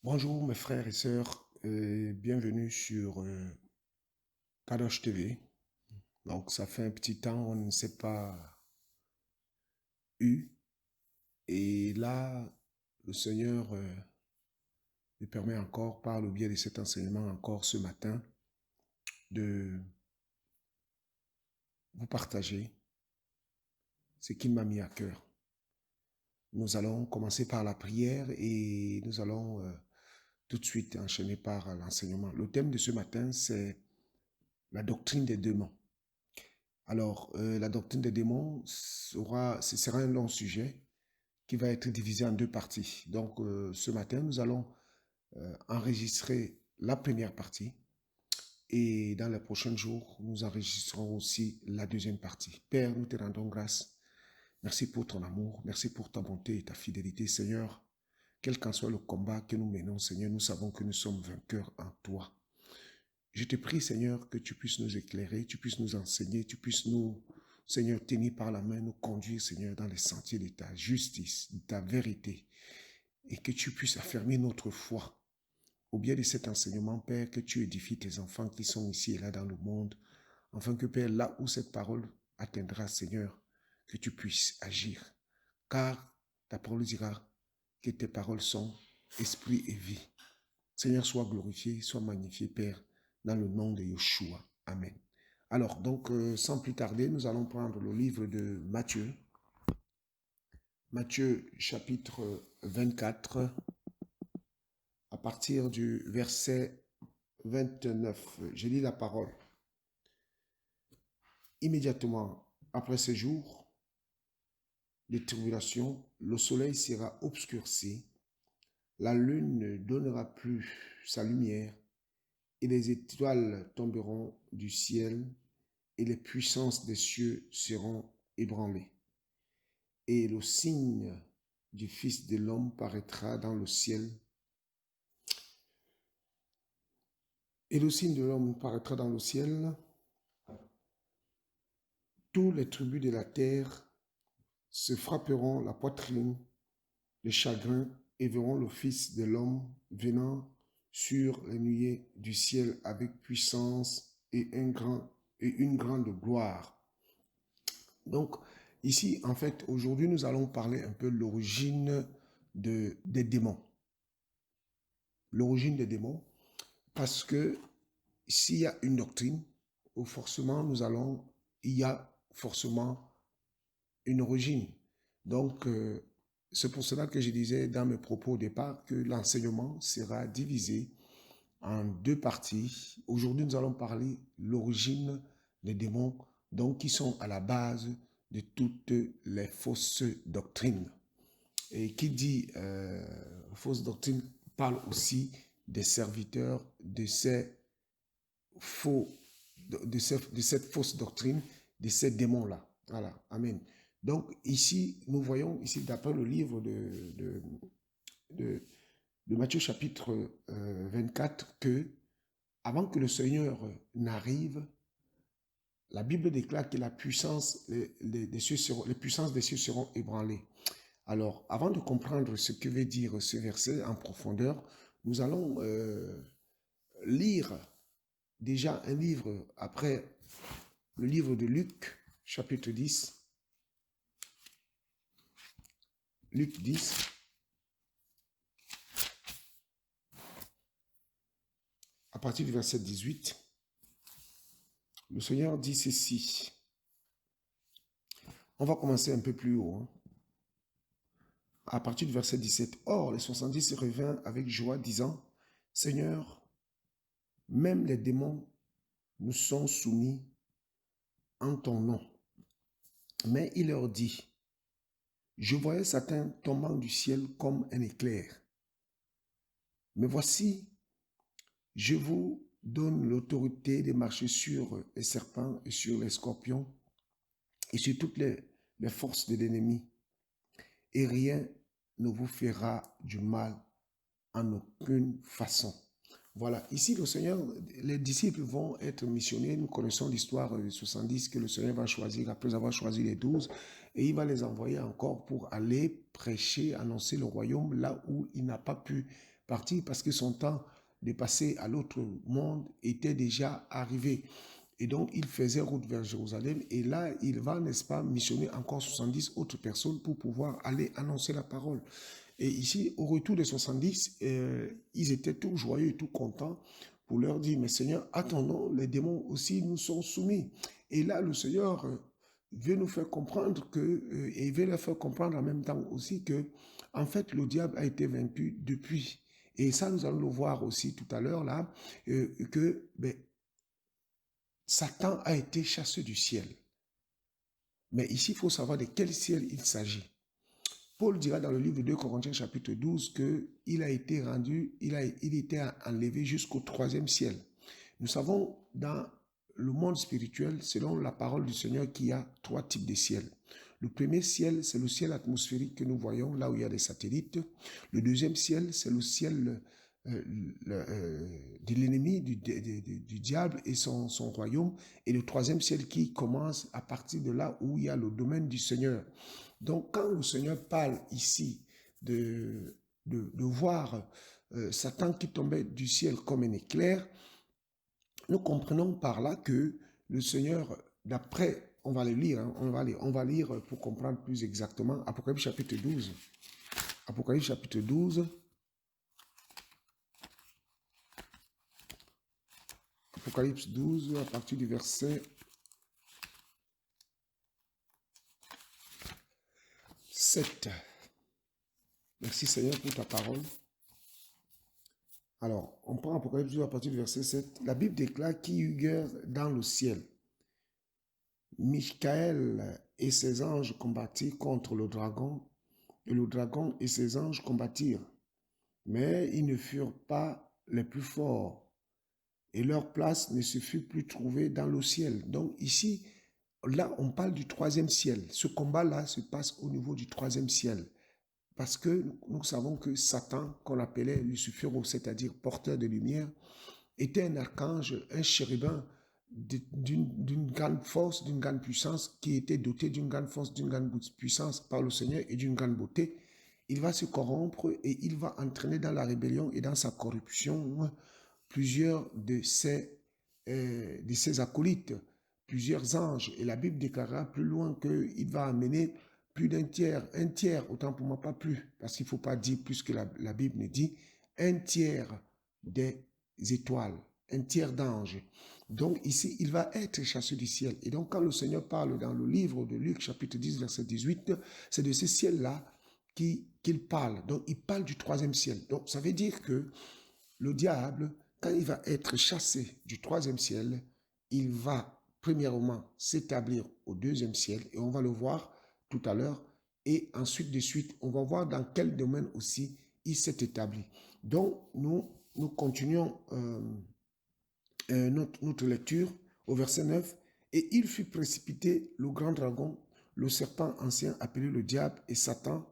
Bonjour mes frères et sœurs, bienvenue sur Kadosh TV. Donc ça fait un petit temps, on ne s'est pas eu. Et là, le Seigneur me permet encore, par le biais de cet enseignement, encore ce matin, de vous partager ce qu'il m'a mis à cœur. Nous allons commencer par la prière et nous allons tout de suite enchaîner par l'enseignement. Le thème de ce matin, c'est la doctrine des démons. Alors, la doctrine des démons ce sera un long sujet qui va être divisé en deux parties. Donc, ce matin, nous allons enregistrer la première partie et dans les prochains jours, nous enregistrerons aussi la deuxième partie. Père, nous te rendons grâce. Merci pour ton amour, merci pour ta bonté et ta fidélité, Seigneur. Quel qu'en soit le combat que nous menons, Seigneur, nous savons que nous sommes vainqueurs en toi. Je te prie, Seigneur, que tu puisses nous éclairer, tu puisses nous enseigner, tu puisses nous, Seigneur, tenir par la main, nous conduire, Seigneur, dans les sentiers de ta justice, de ta vérité, et que tu puisses affermir notre foi. Au biais de cet enseignement, Père, que tu édifies tes enfants qui sont ici et là dans le monde, afin que, Père, là où cette parole atteindra, Seigneur, que tu puisses agir. Car ta parole dira que tes paroles sont esprit et vie. Seigneur, sois glorifié, sois magnifié, Père, dans le nom de Yeshua. Amen. Alors, donc, sans plus tarder, nous allons prendre le livre de Matthieu. Matthieu, chapitre 24, à partir du verset 29. Je lis la parole. Immédiatement après ces jours de tribulation, le soleil sera obscurci, la lune ne donnera plus sa lumière, et les étoiles tomberont du ciel, et les puissances des cieux seront ébranlées. Et le signe du Fils de l'homme paraîtra dans le ciel. Et le signe de l'homme paraîtra dans le ciel. Tous les tribus de la terre se frapperont la poitrine de chagrin et verront le Fils de l'homme venant sur les nuées du ciel avec puissance et une grande gloire. Donc, ici, en fait, aujourd'hui, nous allons parler un peu de l'origine des démons. L'origine des démons, parce que s'il y a une doctrine, forcément, il y a forcément une origine. Donc, c'est pour cela que je disais dans mes propos au départ que l'enseignement sera divisé en deux parties. Aujourd'hui, nous allons parler de l'origine des démons, donc qui sont à la base de toutes les fausses doctrines. Et qui dit fausse doctrine parle aussi des serviteurs de cette fausse doctrine, de ces démons-là. Voilà, amen. Donc ici, nous voyons ici d'après le livre de Matthieu chapitre 24 que avant que le Seigneur n'arrive, la Bible déclare que la puissance des cieux les puissances des cieux seront ébranlées. Alors, avant de comprendre ce que veut dire ce verset en profondeur, nous allons lire déjà un livre après le livre de Luc, chapitre 10. Luc 10. À partir du verset 18, le Seigneur dit ceci. On va commencer un peu plus haut. Hein. À partir du verset 17. Or, les 70 se revinrent avec joie, disant, Seigneur, même les démons nous sont soumis en ton nom. Mais il leur dit, je voyais Satan tombant du ciel comme un éclair. Mais voici, je vous donne l'autorité de marcher sur les serpents et sur les scorpions et sur toutes les forces de l'ennemi. Et rien ne vous fera du mal en aucune façon. Voilà, ici le Seigneur, les disciples vont être missionnés. Nous connaissons l'histoire des 70 que le Seigneur va choisir après avoir choisi les 12 et il va les envoyer encore pour aller prêcher, annoncer le royaume là où il n'a pas pu partir parce que son temps de passer à l'autre monde était déjà arrivé. Et donc, il faisait route vers Jérusalem et là, il va, n'est-ce pas, missionner encore 70 autres personnes pour pouvoir aller annoncer la parole. Et ici, au retour des 70, ils étaient tout joyeux et tout contents pour leur dire, mais Seigneur, attendons, les démons aussi nous sont soumis. Et là, le Seigneur veut nous faire comprendre et veut leur faire comprendre en même temps aussi que, en fait, le diable a été vaincu depuis. Et ça, nous allons le voir aussi tout à l'heure, là, que Satan a été chassé du ciel. Mais ici, il faut savoir de quel ciel il s'agit. Paul dira dans le livre de 2 Corinthiens chapitre 12 qu'il a été rendu, il était enlevé jusqu'au troisième ciel. Nous savons dans le monde spirituel, selon la parole du Seigneur, qu'il y a trois types de ciels. Le premier ciel, c'est le ciel atmosphérique que nous voyons, là où il y a des satellites. Le deuxième ciel, c'est le ciel de l'ennemi, du diable et son royaume. Et le troisième ciel qui commence à partir de là où il y a le domaine du Seigneur. Donc, quand le Seigneur parle ici de voir Satan qui tombait du ciel comme un éclair, nous comprenons par là que le Seigneur, d'après, on va le lire, hein, on va lire pour comprendre plus exactement, Apocalypse chapitre 12. Apocalypse chapitre 12. Apocalypse 12, à partir du verset 7. Merci Seigneur pour ta parole. Alors, on prend Apocalypse 12 à partir du verset 7. La Bible déclare qui eut guerre dans le ciel. Michael et ses anges combattirent contre le dragon, et le dragon et ses anges combattirent. Mais ils ne furent pas les plus forts, et leur place ne se fut plus trouvée dans le ciel. Donc ici, là, on parle du troisième ciel. Ce combat-là se passe au niveau du troisième ciel. Parce que nous savons que Satan, qu'on appelait Lucifer, c'est-à-dire porteur de lumière, était un archange, un chérubin d'une grande force, d'une grande puissance, qui était doté d'une grande force, d'une grande puissance par le Seigneur et d'une grande beauté. Il va se corrompre et il va entraîner dans la rébellion et dans sa corruption plusieurs de ses acolytes, plusieurs anges. Et la Bible déclarera plus loin qu'il va amener plus d'un tiers, un tiers, autant pour moi pas plus, parce qu'il ne faut pas dire plus que la Bible ne dit, un tiers des étoiles, un tiers d'anges. Donc ici, il va être chassé du ciel. Et donc quand le Seigneur parle dans le livre de Luc, chapitre 10, verset 18, c'est de ce ciel-là qu'il parle. Donc il parle du troisième ciel. Donc ça veut dire que le diable, quand il va être chassé du troisième ciel, il va premièrement s'établir au deuxième ciel, et on va le voir tout à l'heure, et ensuite de suite, on va voir dans quel domaine aussi il s'est établi. Donc, nous continuons notre lecture au verset 9. Et il fut précipité, le grand dragon, le serpent ancien appelé le diable et Satan,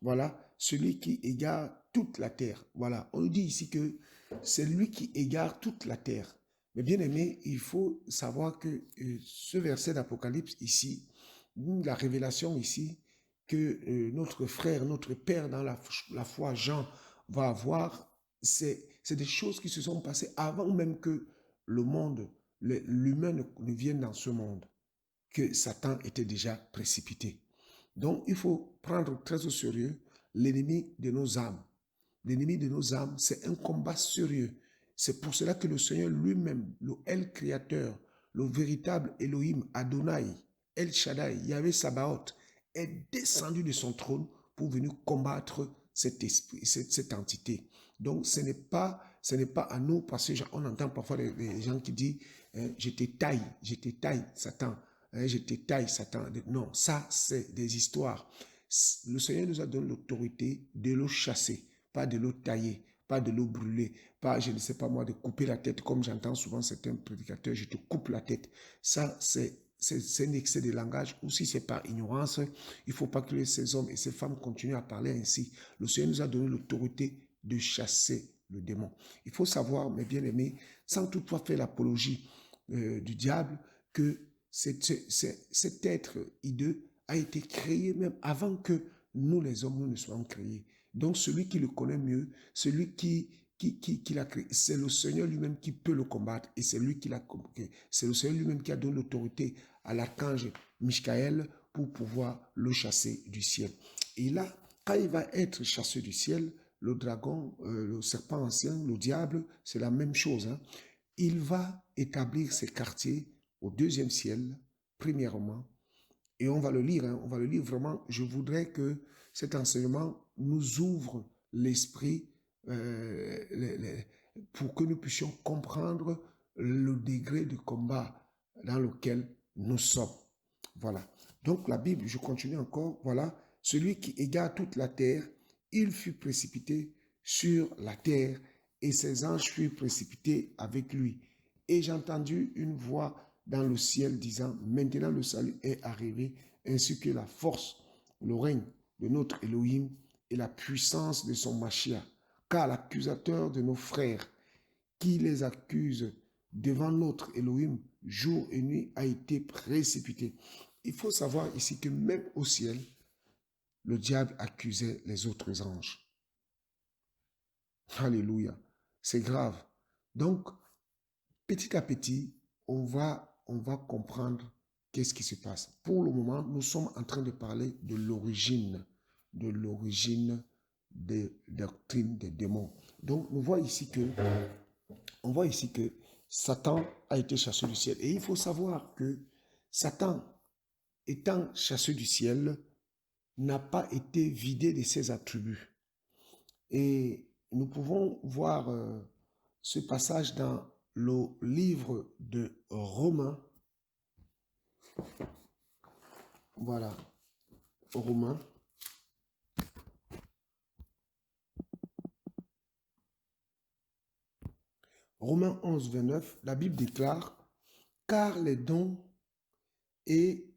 voilà, celui qui égare toute la terre. Voilà, on dit ici que c'est lui qui égare toute la terre. Mais bien aimé, il faut savoir que ce verset d'Apocalypse ici, la révélation ici, que notre frère, notre père dans la foi, Jean, va avoir, c'est des choses qui se sont passées avant même que le monde, l'humain ne vienne dans ce monde, que Satan était déjà précipité. Donc, il faut prendre très au sérieux l'ennemi de nos âmes. L'ennemi de nos âmes, c'est un combat sérieux. C'est pour cela que le Seigneur lui-même, le El Créateur, le véritable Elohim, Adonai, El Shaddai, Yahvé Sabaoth, est descendu de son trône pour venir combattre cet esprit, cette entité. Donc, ce n'est pas à nous, parce qu'on entend parfois les gens qui disent je te taille, Satan. Je te taille, Satan. Non, ça, c'est des histoires. Le Seigneur nous a donné l'autorité de le chasser, pas de le tailler, pas de le brûler, pas, je ne sais pas moi, de couper la tête, comme j'entends souvent certains prédicateurs, je te coupe la tête. Ça, c'est un excès de langage, ou si c'est par ignorance, il ne faut pas que ces hommes et ces femmes continuent à parler ainsi. Le Seigneur nous a donné l'autorité de chasser le démon. Il faut savoir, mes bien-aimés, sans toutefois faire l'apologie du diable, que cet être hideux a été créé même avant que nous, les hommes, nous ne soyons créés. Donc, celui qui le connaît mieux, celui qui l'a créé, c'est le Seigneur lui-même qui peut le combattre et c'est lui qui l'a combattu. C'est le Seigneur lui-même qui a donné l'autorité à l'archange Michaël pour pouvoir le chasser du ciel. Et là, quand il va être chassé du ciel, le dragon, le serpent ancien, le diable, c'est la même chose. Hein. Il va établir ses quartiers au deuxième ciel, premièrement, et on va le lire, hein, on va le lire vraiment. Je voudrais que cet enseignement nous ouvre l'esprit pour que nous puissions comprendre le degré de combat dans lequel nous sommes. Voilà. Donc la Bible, je continue encore, voilà, celui qui égare toute la terre, il fut précipité sur la terre et ses anges furent précipités avec lui. Et j'ai entendu une voix dans le ciel disant, maintenant le salut est arrivé, ainsi que la force, le règne de notre Elohim et la puissance de son Mashiach. Car l'accusateur de nos frères qui les accuse devant notre Elohim jour et nuit a été précipité. Il faut savoir ici que même au ciel, le diable accusait les autres anges. Alléluia. C'est grave. Donc, petit à petit, on va comprendre qu'est-ce qui se passe. Pour le moment, nous sommes en train de parler de l'origine des doctrines des démons. Donc, on voit ici que Satan a été chassé du ciel. Et il faut savoir que Satan, étant chassé du ciel, n'a pas été vidé de ses attributs. Et nous pouvons voir ce passage dans le livre de Romains. Voilà, Romains. Romains 11, 29, la Bible déclare, car les dons et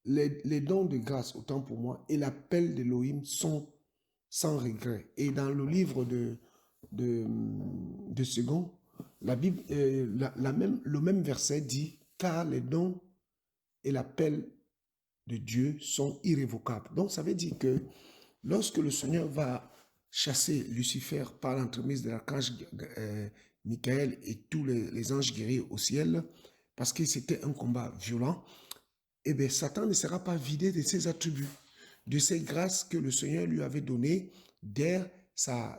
les dons de grâce, autant pour moi, et l'appel d'Élohim sont sans regret. Et dans le livre de Second, la Bible, le même verset dit, car les dons et l'appel de Dieu sont irrévocables. Donc ça veut dire que lorsque le Seigneur va chasser Lucifer par l'entremise de l'archange Michaël et tous les anges guerriers au ciel, parce que c'était un combat violent, eh bien, Satan ne sera pas vidé de ses attributs, de ses grâces que le Seigneur lui avait données dès sa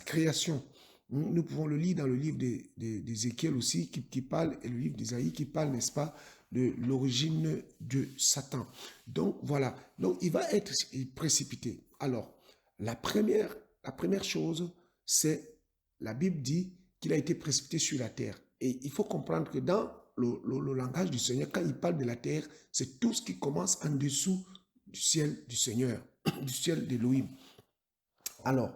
création. Nous pouvons le lire dans le livre d'Ézéchiel aussi, qui parle, et le livre d'Isaïe qui parle, n'est-ce pas, de l'origine de Satan. Donc, voilà. Donc, il va être précipité. Alors, la première chose, c'est, la Bible dit qu'il a été précipité sur la terre. Et il faut comprendre que dans le langage du Seigneur, quand il parle de la terre, c'est tout ce qui commence en dessous du ciel du Seigneur, du ciel d'Élohim. Alors,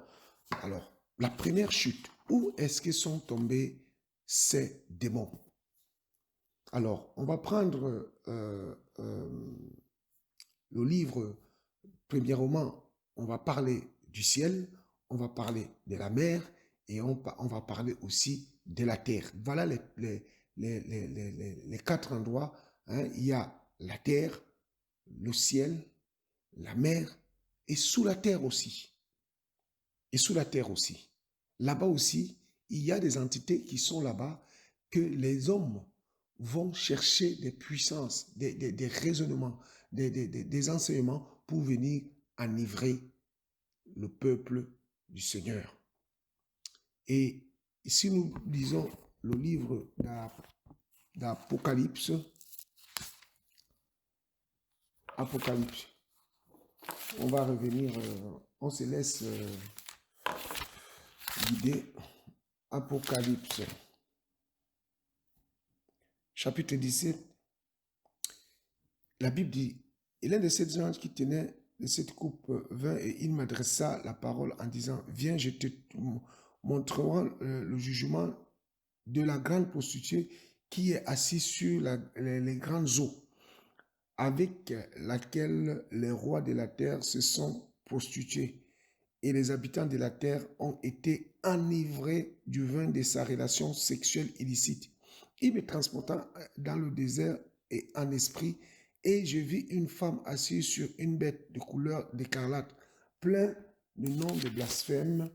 la première chute, où est-ce qu'ils sont tombés ces démons? Alors, on va prendre le livre, premièrement, on va parler du ciel, on va parler de la mer et on va parler aussi de la terre. Voilà les quatre endroits. Hein. Il y a la terre, le ciel, la mer et sous la terre aussi. Et sous la terre aussi. Là-bas aussi, il y a des entités qui sont là-bas que les hommes vont chercher des puissances, des raisonnements, des enseignements pour venir enivrer le peuple du Seigneur. Et si nous lisons le livre d'Apocalypse, on va revenir, on se laisse guider. Apocalypse, chapitre 17, la Bible dit, et l'un de ces anges qui tenait de cette coupe vint et il m'adressa la parole en disant, viens, je te montrerai le jugement de la grande prostituée qui est assise sur les grandes eaux, avec laquelle les rois de la terre se sont prostitués. et les habitants de la terre ont été enivrés du vin de sa relation sexuelle illicite. Il me transporta dans le désert et en esprit, et je vis une femme assise sur une bête de couleur d'écarlate, plein de noms de blasphème,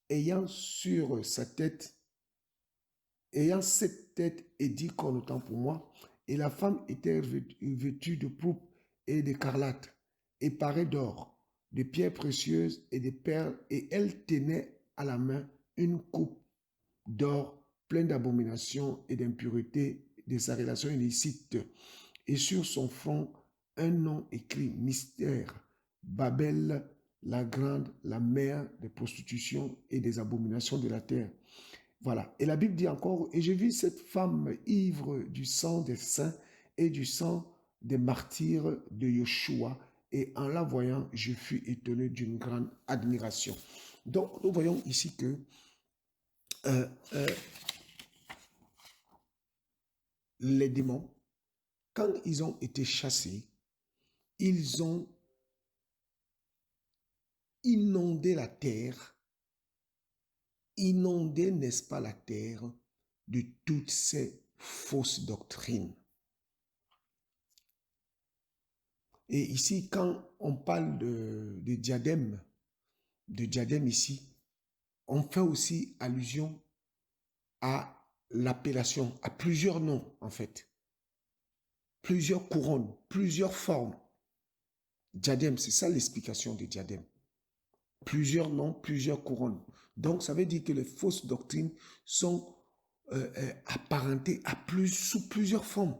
ayant sur sa tête, ayant 7 têtes et 10 cornes, autant pour moi. Et la femme était vêtue de pourpre et d'écarlate, et parée d'or, de pierres précieuses et de perles, et elle tenait à la main une coupe d'or pleine d'abominations et d'impuretés de sa relation illicite, et sur son front un nom écrit mystère, Babel, la grande, la mère des prostitutions et des abominations de la terre. Voilà. Et la Bible dit encore, et j'ai vu cette femme ivre du sang des saints et du sang des martyrs de Yeshua, et en la voyant, je fus étonné d'une grande admiration. Donc, nous voyons ici que les démons, quand ils ont été chassés, ils ont inondé la terre, inondé, n'est-ce pas, la terre de toutes ces fausses doctrines. Et ici, quand on parle de diadème ici, on fait aussi allusion à l'appellation, à plusieurs noms en fait, plusieurs couronnes, plusieurs formes. Diadème, c'est ça l'explication de diadème. Plusieurs noms, plusieurs couronnes. Donc, ça veut dire que les fausses doctrines sont apparentées sous plusieurs formes.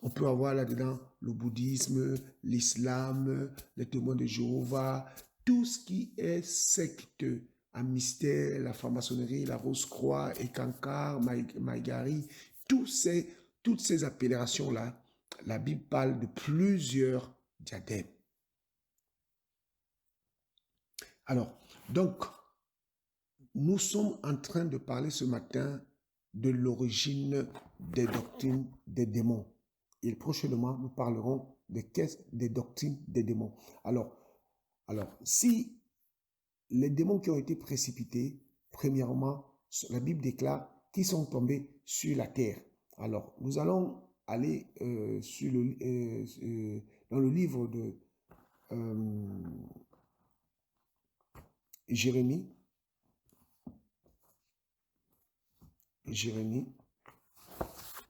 On peut avoir là-dedans le bouddhisme, l'islam, les témoins de Jéhovah, tout ce qui est secte à mystère, la franc-maçonnerie, la Rose-Croix, Ekankar, Maïgari, toutes ces appellations-là, la Bible parle de plusieurs diadèmes. Alors, donc, nous sommes en train de parler ce matin de l'origine des doctrines des démons. Et prochainement, nous parlerons des doctrines des démons. Alors, si les démons qui ont été précipités, premièrement, la Bible déclare qu'ils sont tombés sur la terre. Alors, nous allons aller dans le livre de Jérémie,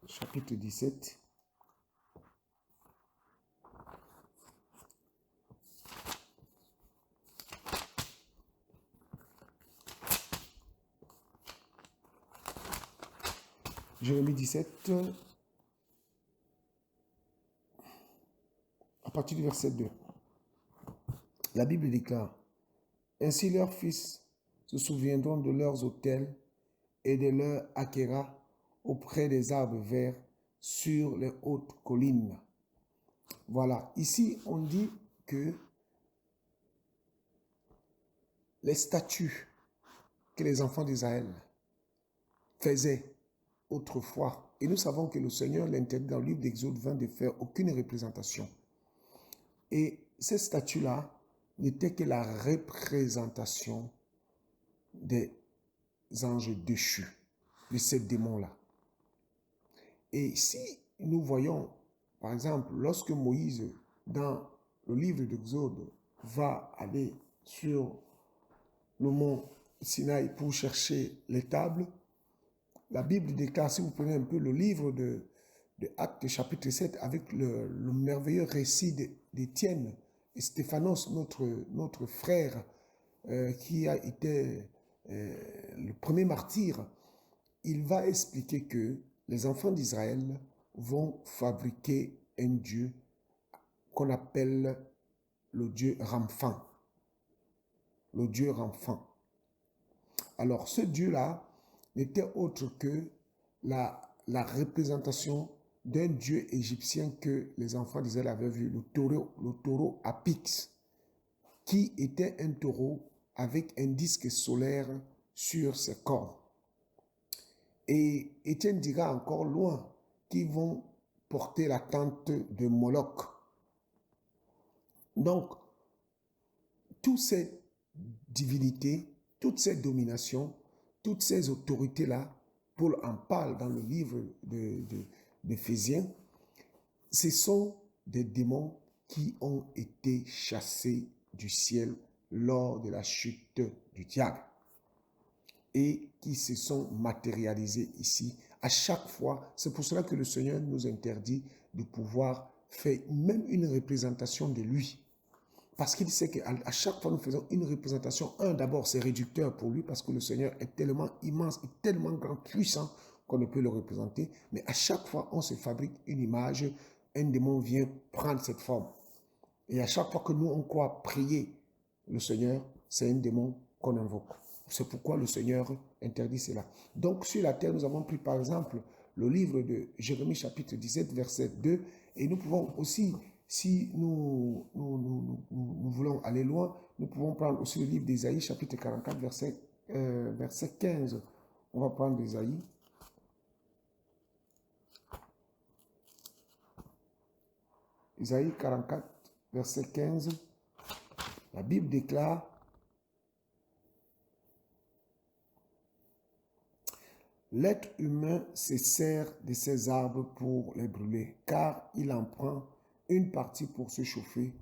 chapitre 17. Jérémie 17, à partir du verset 2. La Bible déclare, « Ainsi leurs fils se souviendront de leurs autels et de leurs achéras auprès des arbres verts sur les hautes collines. » Voilà, ici on dit que les statues que les enfants d'Israël faisaient autrefois, et nous savons que le Seigneur l'interdit dans le livre d'Exode 20 de faire aucune représentation. Et ces statues-là n'étaient que la représentation des anges déchus, de ces démons-là. Et si nous voyons, par exemple, lorsque Moïse, dans le livre d'Exode, va aller sur le mont Sinaï pour chercher les tables, la Bible déclare, si vous prenez un peu le livre de Actes chapitre 7, avec le merveilleux récit d'Étienne et Stéphanos, notre frère, qui a été le premier martyr, il va expliquer que les enfants d'Israël vont fabriquer un dieu qu'on appelle le dieu Ramphan. Le dieu Ramphan. Alors, ce dieu-là n'était autre que la représentation d'un dieu égyptien que les enfants d'Israël avaient vu, le taureau Apix, qui était un taureau avec un disque solaire sur ses cornes. Et Étienne dira encore loin qu'ils vont porter la tente de Moloch. Donc, toutes ces divinités, toutes ces dominations, toutes ces autorités-là, Paul en parle dans le livre d'Éphésiens, ce sont des démons qui ont été chassés du ciel lors de la chute du diable et qui se sont matérialisés ici. À chaque fois, c'est pour cela que le Seigneur nous interdit de pouvoir faire même une représentation de lui. Parce qu'il sait qu'à chaque fois nous faisons une représentation, d'abord c'est réducteur pour lui parce que le Seigneur est tellement immense et tellement grand, puissant qu'on ne peut le représenter. Mais à chaque fois on se fabrique une image, un démon vient prendre cette forme. Et à chaque fois que nous on croit prier le Seigneur, c'est un démon qu'on invoque. C'est pourquoi le Seigneur interdit cela. Donc sur la terre, nous avons pris par exemple le livre de Jérémie chapitre 17 verset 2 et nous pouvons aussi, si nous voulons aller loin, nous pouvons prendre aussi le livre d'Ésaïe chapitre 44 verset 15. On va prendre Ésaïe. Ésaïe 44 verset 15. La Bible déclare: l'être humain se sert de ces arbres pour les brûler, car il en prend une partie pour se chauffer,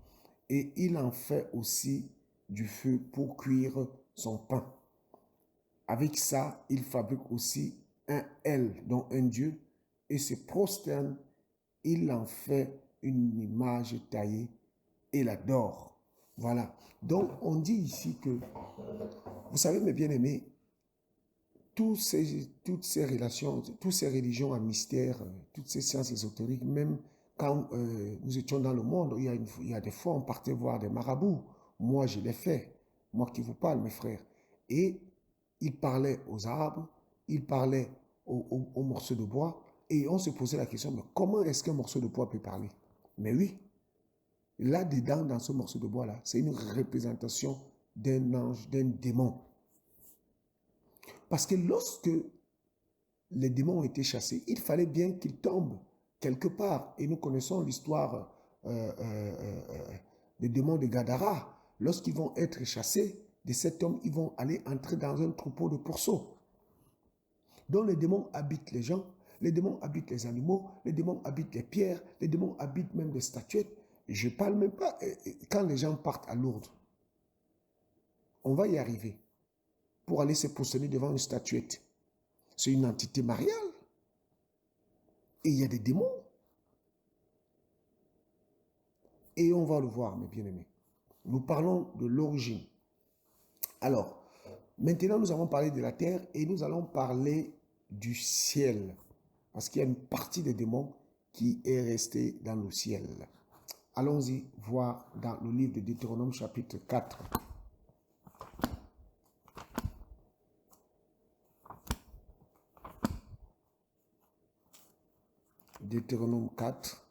et il en fait aussi du feu pour cuire son pain. Avec ça, il fabrique aussi un El, donc un Dieu, et se prosterne, il en fait une image taillée et l'adore. Voilà. Donc, on dit ici que, vous savez, mes bien-aimés, toutes ces relations, toutes ces religions à mystère, toutes ces sciences ésotériques, même quand nous étions dans le monde, il y a des fois, on partait voir des marabouts. Moi, je l'ai fait. Moi qui vous parle, mes frères. Et ils parlaient aux arbres, ils parlaient aux morceaux de bois, et on se posait la question, mais comment est-ce qu'un morceau de bois peut parler? Mais oui, là-dedans, dans ce morceau de bois-là, c'est une représentation d'un ange, d'un démon. Parce que lorsque les démons ont été chassés, il fallait bien qu'ils tombent quelque part. Et nous connaissons l'histoire des démons de Gadara. Lorsqu'ils vont être chassés de cet homme, ils vont aller entrer dans un troupeau de pourceaux. Donc les démons habitent les gens, les démons habitent les animaux, les démons habitent les pierres, les démons habitent même des statuettes. Je ne parle même pas quand les gens partent à Lourdes. On va y arriver pour aller se prosterner devant une statuette. C'est une entité mariale. Et il y a des démons. Et on va le voir, mes bien-aimés. Nous parlons de l'origine. Alors, maintenant, nous avons parlé de la terre et nous allons parler du ciel. Parce qu'il y a une partie des démons qui est restée dans le ciel. Allons-y voir dans le livre de Deutéronome chapitre 4. Deutéronome 4,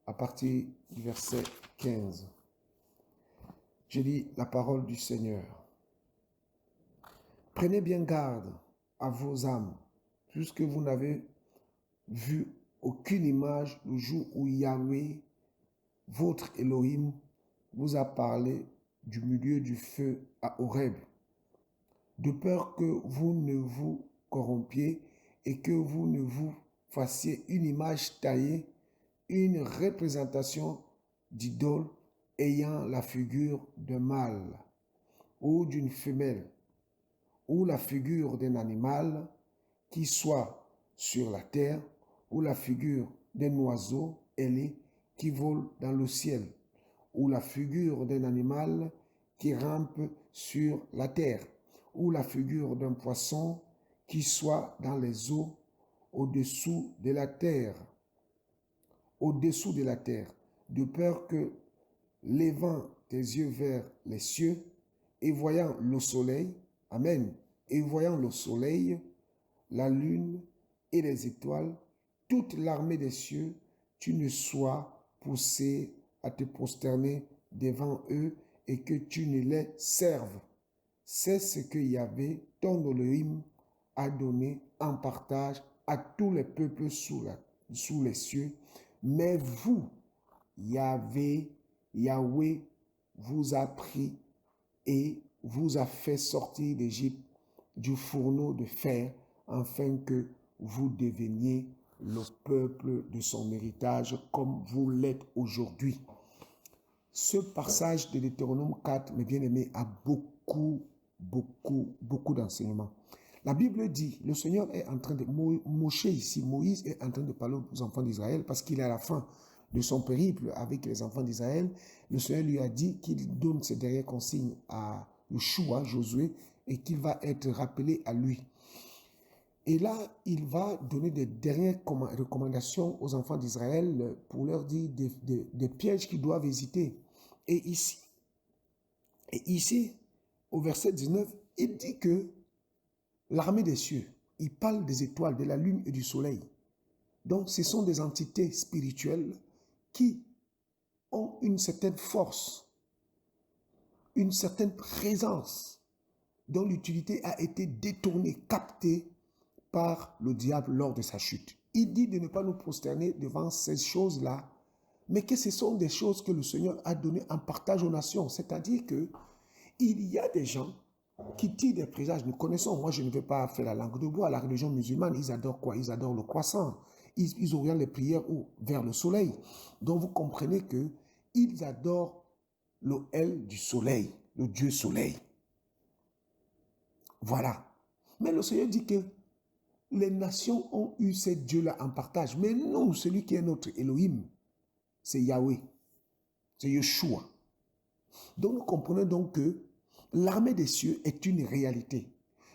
à partir du verset 15. Je lis la parole du Seigneur. Prenez bien garde à vos âmes, puisque vous n'avez vu aucune image le jour où Yahweh, votre Elohim, vous a parlé du milieu du feu à Horeb, de peur que vous ne vous corrompiez et que vous ne vous fassiez une image taillée, une représentation d'idole ayant la figure d'un mâle ou d'une femelle, ou la figure d'un animal qui soit sur la terre, ou la figure d'un oiseau ailé qui vole dans le ciel, ou la figure d'un animal qui rampe sur la terre, ou la figure d'un poisson qui soit dans les eaux au-dessous de la terre, de peur que, levant tes yeux vers les cieux et voyant le soleil, amen, et voyant le soleil, la lune et les étoiles, toute l'armée des cieux, tu ne sois poussé à te prosterner devant eux et que tu ne les serves. C'est ce que Yahvé, ton Elohim, a donné en partage à tous les peuples sous les cieux. Mais vous, Yahvé, Yahweh vous a pris et vous a fait sortir d'Égypte du fourneau de fer, afin que vous deveniez le peuple de son héritage comme vous l'êtes aujourd'hui. Ce passage de Deutéronome 4, mes bien-aimés, a beaucoup d'enseignements. La Bible dit, le Seigneur est en train de, Moïse est en train de parler aux enfants d'Israël parce qu'il est à la fin de son périple avec les enfants d'Israël. Le Seigneur lui a dit qu'il donne ses dernières consignes à Yeshua, Josué, et qu'il va être rappelé à lui. Et là, il va donner des dernières recommandations aux enfants d'Israël pour leur dire des pièges qu'ils doivent hésiter. Et ici, au verset 19, il dit que l'armée des cieux, il parle des étoiles, de la lune et du soleil. Donc, ce sont des entités spirituelles qui ont une certaine force, une certaine présence, dont l'utilité a été détournée, captée par le diable lors de sa chute. Il dit de ne pas nous prosterner devant ces choses-là, mais que ce sont des choses que le Seigneur a données en partage aux nations. C'est-à-dire que il y a des gens qui tirent des présages. Nous connaissons, moi je ne vais pas faire la langue de bois, la religion musulmane, ils adorent quoi? Ils adorent le croissant. Ils orientent les prières vers le soleil. Donc vous comprenez que ils adorent le El du soleil, le Dieu soleil. Voilà. Mais le Seigneur dit que les nations ont eu ces dieux-là en partage. Mais nous, celui qui est notre Elohim, c'est Yahweh, c'est Yeshua. Donc nous comprenons donc que l'armée des cieux est une réalité.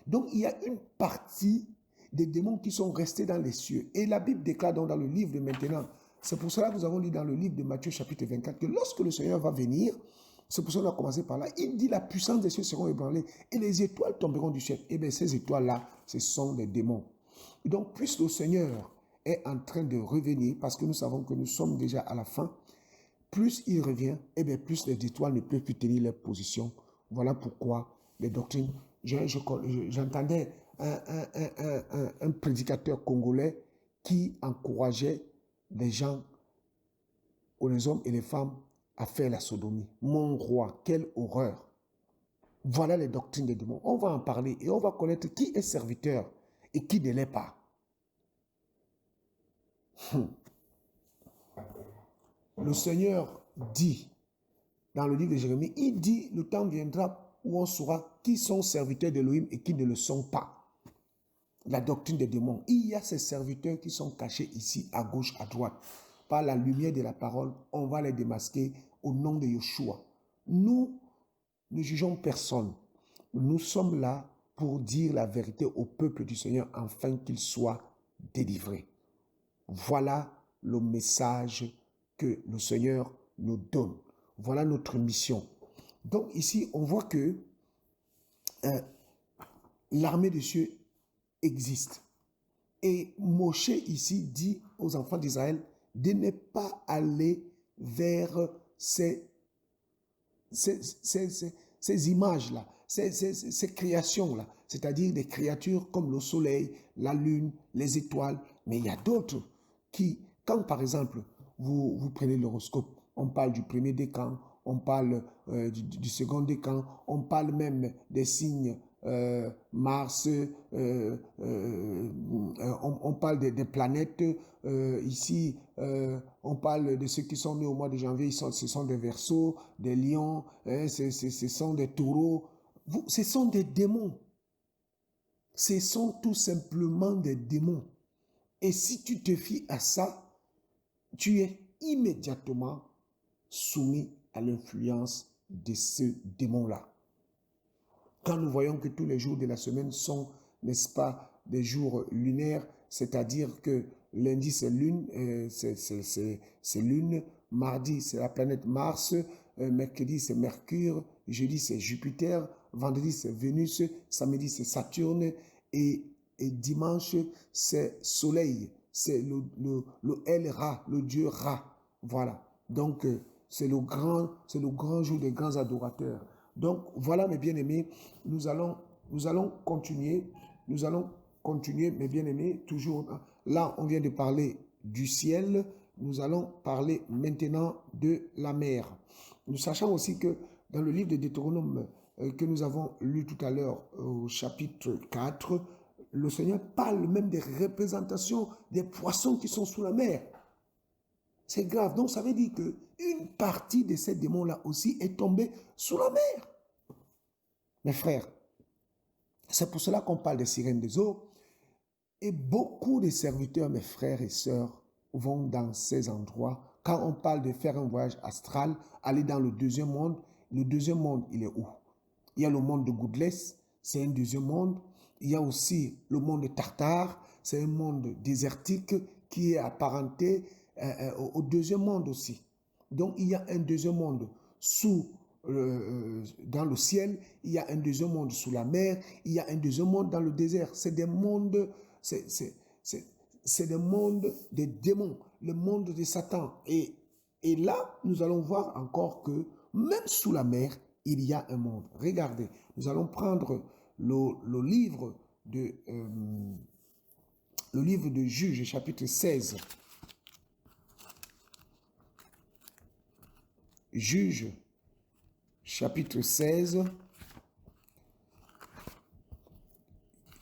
Donc il y a une partie des démons qui sont restés dans les cieux. Et la Bible déclare donc dans le livre de maintenant, c'est pour cela que nous avons lu dans le livre de Matthieu chapitre 24 que lorsque le Seigneur va venir, c'est pour ça qu'on a commencé par là, il dit la puissance des cieux seront ébranlées et les étoiles tomberont du ciel. Et bien ces étoiles-là, ce sont des démons. Et donc puisque le Seigneur est en train de revenir, parce que nous savons que nous sommes déjà à la fin, plus il revient, et bien plus les étoiles ne peuvent plus tenir leur position. Voilà pourquoi les doctrines. J'entendais un prédicateur congolais qui encourageait les gens, les hommes et les femmes, à faire la sodomie. Mon roi, quelle horreur! Voilà les doctrines des démons. On va en parler et on va connaître qui est serviteur et qui ne l'est pas. Le Seigneur dit, dans le livre de Jérémie, il dit, le temps viendra où on saura qui sont serviteurs d'Élohim et qui ne le sont pas. La doctrine des démons. Il y a ces serviteurs qui sont cachés ici, à gauche, à droite. Par la lumière de la parole, on va les démasquer au nom de Yeshua. Nous ne jugeons personne. Nous sommes là pour dire la vérité au peuple du Seigneur afin qu'il soit délivré. Voilà le message que le Seigneur nous donne. Voilà notre mission. Donc ici, on voit que l'armée des cieux existe. Et Moshe ici dit aux enfants d'Israël de ne pas aller vers ces images-là, ces créations-là, c'est-à-dire des créatures comme le soleil, la lune, les étoiles. Mais il y a d'autres qui, quand par exemple, vous prenez l'horoscope, on parle du premier décan, on parle du second décan, on parle même des signes Mars, on parle des planètes. Ici, on parle de ceux qui sont nés au mois de janvier, ce sont des Verseaux, des Lions, ce sont des Taureaux. Ce sont des démons. Ce sont tout simplement des démons. Et si tu te fies à ça, tu es immédiatement soumis à l'influence de ce démon-là. Quand nous voyons que tous les jours de la semaine sont, n'est-ce pas, des jours lunaires, c'est-à-dire que lundi c'est lune, lune, mardi c'est la planète Mars, mercredi c'est Mercure, jeudi c'est Jupiter, vendredi c'est Vénus, samedi c'est Saturne et dimanche c'est Soleil, c'est le El Ra, le dieu Ra. Voilà. Donc c'est le grand jour des grands adorateurs. Donc voilà mes bien-aimés, nous allons continuer, mes bien-aimés, toujours. Là on vient de parler du ciel, nous allons parler maintenant de la mer. Nous sachons aussi que dans le livre de Deutéronome que nous avons lu tout à l'heure au chapitre 4, le Seigneur parle même des représentations des poissons qui sont sous la mer. C'est grave. Donc ça veut dire qu'une partie de ces démons-là aussi est tombée sous la mer. Mes frères, c'est pour cela qu'on parle des sirènes des eaux. Et beaucoup de serviteurs, mes frères et sœurs, vont dans ces endroits. Quand on parle de faire un voyage astral, aller dans le deuxième monde, il est où? Il y a le monde de Goodless, c'est un deuxième monde. Il y a aussi le monde de Tartare, c'est un monde désertique qui est apparenté au deuxième monde aussi. Donc il y a un deuxième monde dans le ciel, il y a un deuxième monde sous la mer, il y a un deuxième monde dans le désert. C'est des mondes, c'est des mondes des démons, le monde de Satan. Et là, nous allons voir encore que même sous la mer, il y a un monde. Regardez, nous allons prendre le livre de Juges, chapitre 16. Juges, chapitre 16.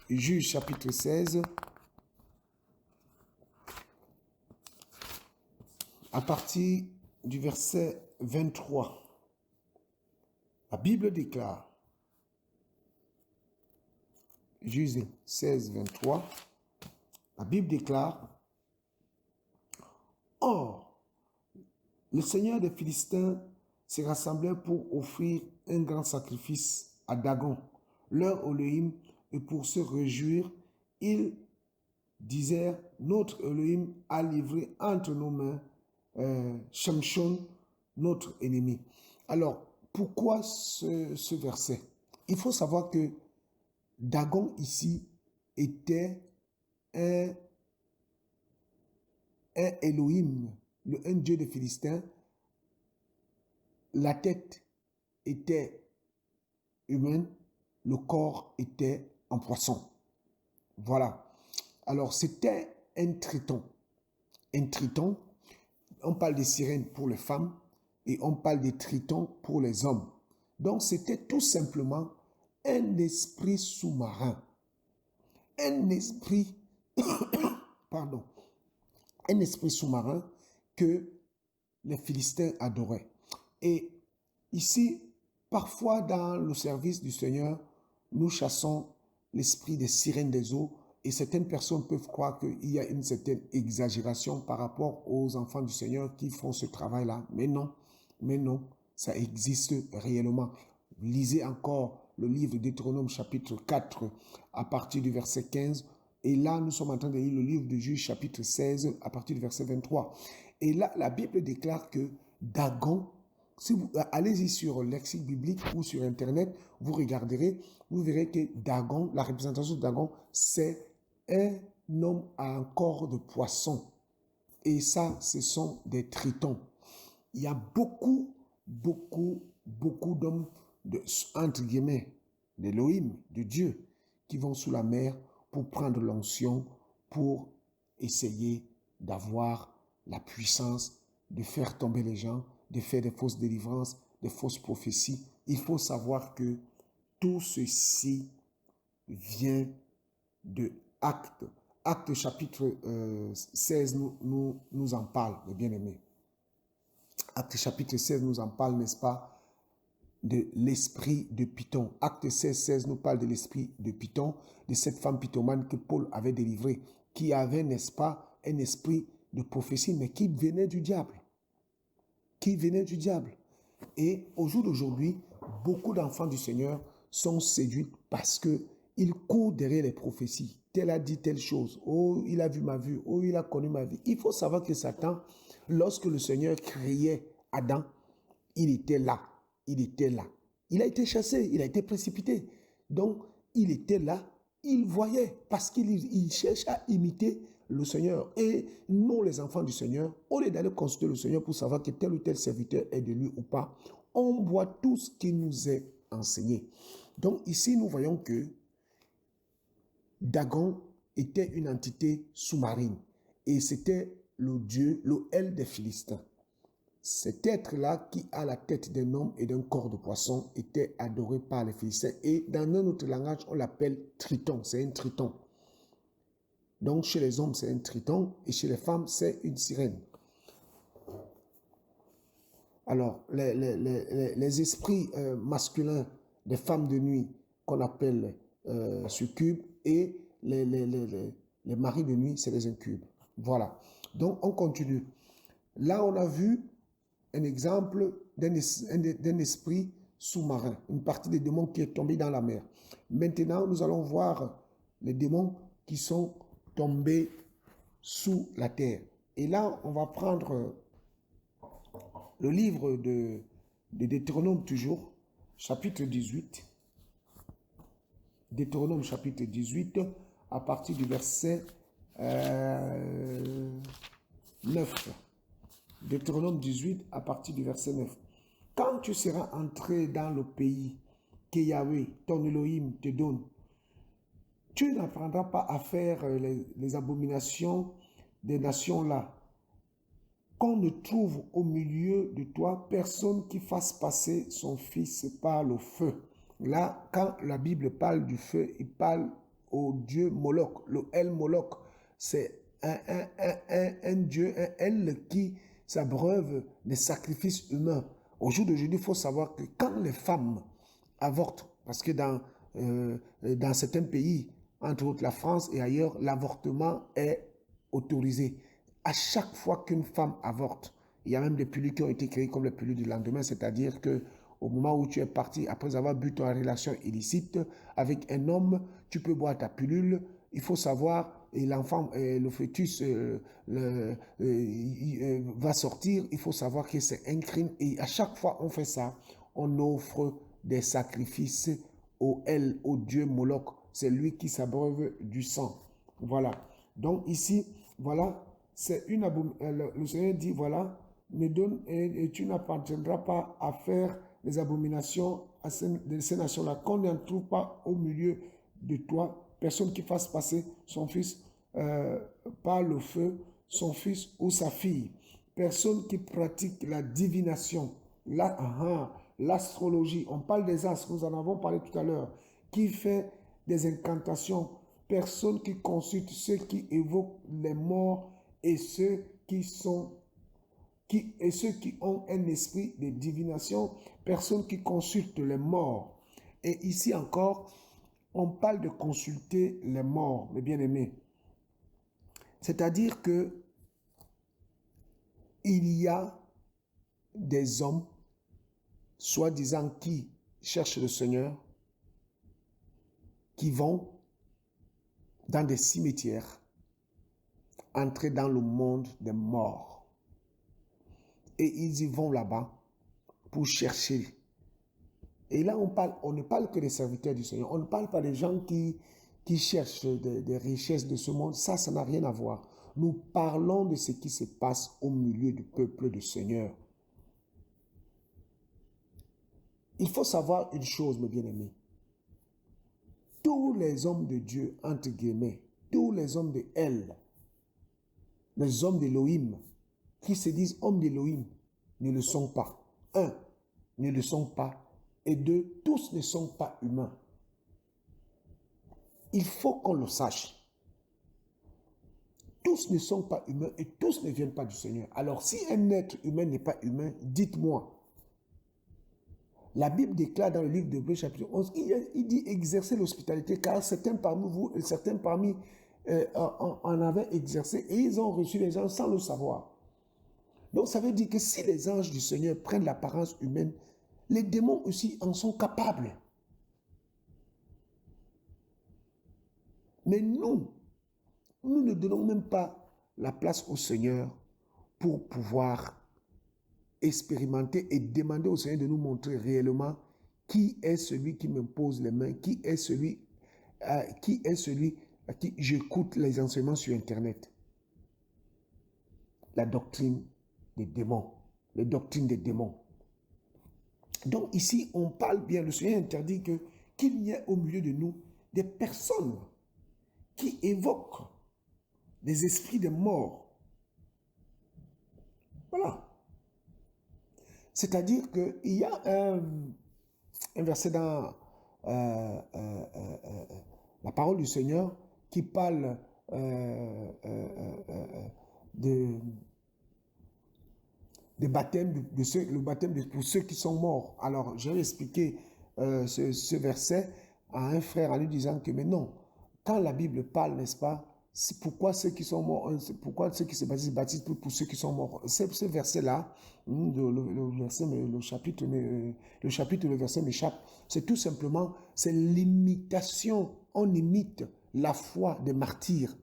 Juges, chapitre 16. À partir du verset 23. La Bible déclare, Juges 16, 23, la Bible déclare, « Or, le Seigneur des Philistins se rassemblait pour offrir un grand sacrifice à Dagon, leur Elohim, et pour se réjouir, ils disèrent, notre Elohim a livré entre nos mains Shamshon, notre ennemi. » Alors, pourquoi ce verset? Il faut savoir que Dagon ici était un Elohim, un dieu des Philistins. La tête était humaine, le corps était en poisson. Voilà. Alors, c'était un triton. Un triton, on parle des sirènes pour les femmes et on parle des tritons pour les hommes. Donc, c'était tout simplement un esprit sous-marin. Un esprit, pardon, un esprit sous-marin que les Philistins adoraient. Et ici, parfois dans le service du Seigneur, nous chassons l'esprit des sirènes des eaux et certaines personnes peuvent croire qu'il y a une certaine exagération par rapport aux enfants du Seigneur qui font ce travail-là. Mais non, ça existe réellement. Lisez encore le livre de Deutéronome chapitre 4 à partir du verset 15. Et là, nous sommes en train de lire le livre de Juges chapitre 16 à partir du verset 23. Et là, la Bible déclare que Dagon, si vous allez-y sur le lexique biblique ou sur Internet, vous regarderez, vous verrez que Dagon, la représentation de Dagon, c'est un homme à un corps de poisson. Et ça, ce sont des tritons. Il y a beaucoup d'hommes, entre guillemets, d'Elohim, de Dieu, qui vont sous la mer pour prendre l'onction, pour essayer d'avoir la puissance de faire tomber les gens, de faire des fausses délivrances, des fausses prophéties. Il faut savoir que tout ceci vient de Actes. Actes chapitre 16 nous en parle, mes bien-aimés. Actes chapitre 16 nous en parle, n'est-ce pas, de l'esprit de Python. Acte 16, 16 nous parle de l'esprit de Python, de cette femme pythomane que Paul avait délivrée, qui avait, n'est-ce pas, un esprit de prophétie, mais qui venait du diable. Qui venait du diable. Et au jour d'aujourd'hui, beaucoup d'enfants du Seigneur sont séduits parce qu'ils courent derrière les prophéties. Tel a dit telle chose. Oh, il a vu ma vue. Oh, il a connu ma vie. Il faut savoir que Satan, lorsque le Seigneur créait Adam, il était là. Il était là. Il a été chassé, il a été précipité. Donc, il était là, il voyait, parce qu'il cherche à imiter le Seigneur. Et nous, les enfants du Seigneur, au lieu d'aller consulter le Seigneur pour savoir que tel ou tel serviteur est de lui ou pas, on voit tout ce qui nous est enseigné. Donc, ici, nous voyons que Dagon était une entité sous-marine. Et c'était le dieu, le El des Philistins. Cet être-là, qui a la tête d'un homme et d'un corps de poisson, était adoré par les Philistins. Et dans un autre langage, on l'appelle Triton. C'est un triton. Donc, chez les hommes, c'est un triton. Et chez les femmes, c'est une sirène. Alors, les esprits masculins des femmes de nuit, qu'on appelle succubes, et les maris de nuit, c'est les incubes. Voilà. Donc, on continue. Là, on a vu un exemple d'un esprit sous-marin, une partie des démons qui est tombée dans la mer. Maintenant, nous allons voir les démons qui sont tombés sous la terre. Et là, on va prendre le livre de Deutéronome toujours, chapitre 18. Deutéronome chapitre 18, à partir du verset 9. Deutéronome 18 à partir du verset 9. Quand tu seras entré dans le pays que Yahweh, ton Elohim, te donne, tu n'apprendras pas à faire les abominations des nations-là. Qu'on ne trouve au milieu de toi personne qui fasse passer son fils par le feu. Là, quand la Bible parle du feu, il parle au dieu Moloch. Le El Moloch, c'est un dieu, un El qui s'abreuve des sacrifices humains. Au jour d'aujourd'hui, il faut savoir que quand les femmes avortent, parce que dans certains pays, entre autres la France et ailleurs, l'avortement est autorisé. À chaque fois qu'une femme avorte, il y a même des pilules qui ont été créées comme les pilules du lendemain, c'est-à-dire que au moment où tu es parti, après avoir bu ton relation illicite avec un homme, tu peux boire ta pilule. Il faut savoir, et l'enfant, le fœtus va sortir, il faut savoir que c'est un crime. Et à chaque fois on fait ça, on offre des sacrifices au dieu Moloch. C'est lui qui s'abreuve du sang. Voilà. Donc ici, voilà, c'est une abomination. Le Seigneur dit, voilà, me donne et tu n'appartiendras pas à faire les abominations de ces nations-là, qu'on n'en trouve pas au milieu de toi, personne qui fasse passer son fils par le feu, son fils ou sa fille, personne qui pratique la divination, l'astrologie, on parle des astres, nous en avons parlé tout à l'heure, qui fait des incantations, personne qui consulte ceux qui évoquent les morts et ceux qui ont un esprit de divination, personne qui consulte les morts. Et ici encore, on parle de consulter les morts, mes bien-aimés. C'est-à-dire que il y a des hommes, soi-disant qui cherchent le Seigneur, qui vont dans des cimetières, entrer dans le monde des morts. Et ils y vont là-bas pour chercher. Et là, on ne parle que des serviteurs du Seigneur. On ne parle pas des gens qui cherchent des richesses de ce monde. Ça n'a rien à voir. Nous parlons de ce qui se passe au milieu du peuple du Seigneur. Il faut savoir une chose, mes bien-aimés. Tous les hommes de Dieu, entre guillemets, tous les hommes de El, les hommes d'Élohim, qui se disent hommes d'Élohim, ne le sont pas. Un, ne le sont pas. Et deux, tous ne sont pas humains. Il faut qu'on le sache. Tous ne sont pas humains et tous ne viennent pas du Seigneur. Alors, si un être humain n'est pas humain, dites-moi. La Bible déclare dans le livre d'Hébreux chapitre 11, il dit exercer l'hospitalité, car certains parmi vous, certains parmi en avaient exercé et ils ont reçu les gens sans le savoir. Donc, ça veut dire que si les anges du Seigneur prennent l'apparence humaine, les démons aussi en sont capables. Mais nous ne donnons même pas la place au Seigneur pour pouvoir expérimenter et demander au Seigneur de nous montrer réellement qui est celui qui m'impose les mains, qui est celui à qui j'écoute les enseignements sur Internet. La doctrine des démons, les doctrines des démons. Donc ici, on parle bien, le Seigneur interdit qu'il y ait au milieu de nous des personnes qui évoquent des esprits de mort Voilà. C'est-à-dire qu'il y a un verset dans la parole du Seigneur qui parle de baptême, le baptême pour ceux qui sont morts. Alors, j'ai expliqué ce verset à un frère en lui disant que, mais non, quand la Bible parle, n'est-ce pas, c'est pourquoi ceux qui sont morts, pourquoi ceux qui se baptisent pour ceux qui sont morts. Ce verset-là, le chapitre, le verset m'échappe, c'est tout simplement, c'est l'imitation, on imite la foi des martyrs.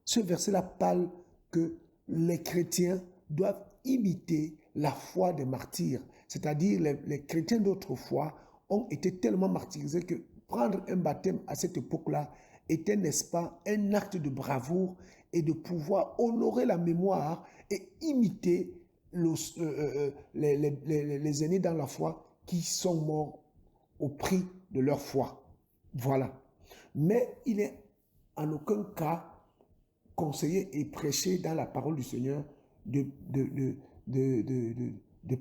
Ce verset-là parle que les chrétiens doivent imiter la foi des martyrs. C'est-à-dire les chrétiens d'autrefois ont été tellement martyrisés que prendre un baptême à cette époque-là était, n'est-ce pas, un acte de bravoure et de pouvoir honorer la mémoire et imiter les aînés dans la foi qui sont morts au prix de leur foi. Voilà. Mais il n'est en aucun cas conseiller et prêcher dans la parole du Seigneur de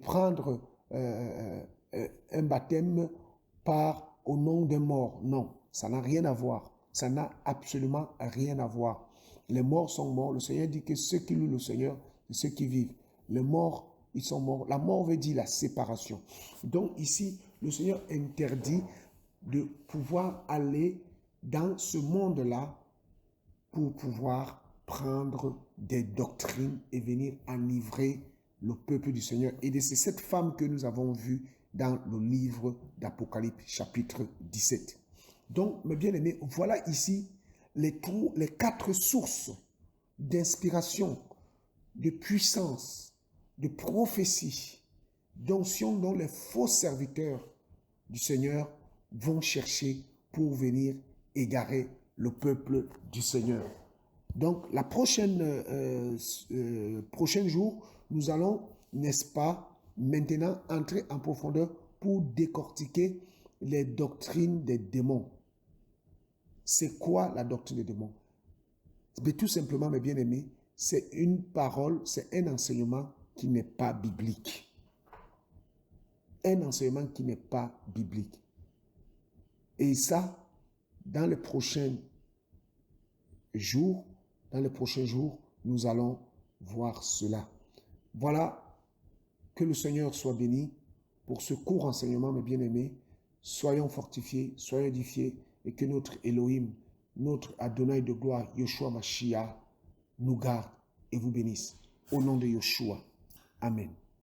prendre un baptême au nom d'un mort. Non, ça n'a rien à voir. Ça n'a absolument rien à voir. Les morts sont morts. Le Seigneur dit que ceux qui louent le Seigneur, c'est ceux qui vivent. Les morts, ils sont morts. La mort veut dire la séparation. Donc ici, le Seigneur interdit de pouvoir aller dans ce monde-là pour pouvoir prendre des doctrines et venir enivrer le peuple du Seigneur. Et c'est cette femme que nous avons vue dans le livre d'Apocalypse, chapitre 17. Donc, mes bien-aimés, voilà ici les 4 sources d'inspiration, de puissance, de prophétie, d'onction dont les faux serviteurs du Seigneur vont chercher pour venir égarer le peuple du Seigneur. Donc, la prochain jour, nous allons, n'est-ce pas, maintenant entrer en profondeur pour décortiquer les doctrines des démons. C'est quoi la doctrine des démons? Mais tout simplement, mes bien-aimés, c'est une parole, c'est un enseignement qui n'est pas biblique. Un enseignement qui n'est pas biblique. Et ça, dans les prochains jours, nous allons voir cela. Voilà, que le Seigneur soit béni pour ce court enseignement, mes bien-aimés. Soyons fortifiés, soyons édifiés, et que notre Elohim, notre Adonai de gloire, Yeshua Mashiach, nous garde et vous bénisse. Au nom de Yeshua. Amen.